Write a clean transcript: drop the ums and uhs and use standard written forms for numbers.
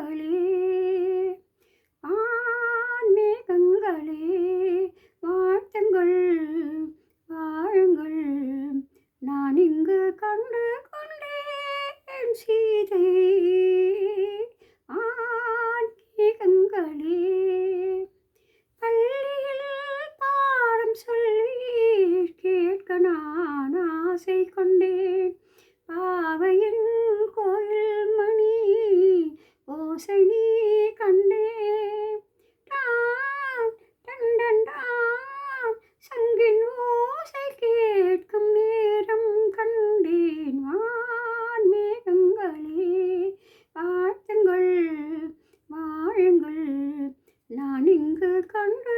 மேகங்களே மேகங்களே வாழ்த்துங்கள் வாழுங்கள் நான் இங்கு கண்டு கொண்டேன் சீதை மேகங்களே பள்ளியில் பாடம் சொல்லி கேட்க நான் ஆசை கொண்டேன் பாவையின் கோயில் மணி ஓசை நீ கண்டேன் சங்கின் ஓசை கேட்கும் நேரம் கண்டேன் மேகங்களே வாழ்த்துங்கள் வாழுங்கள் நான் இங்கு கண்டு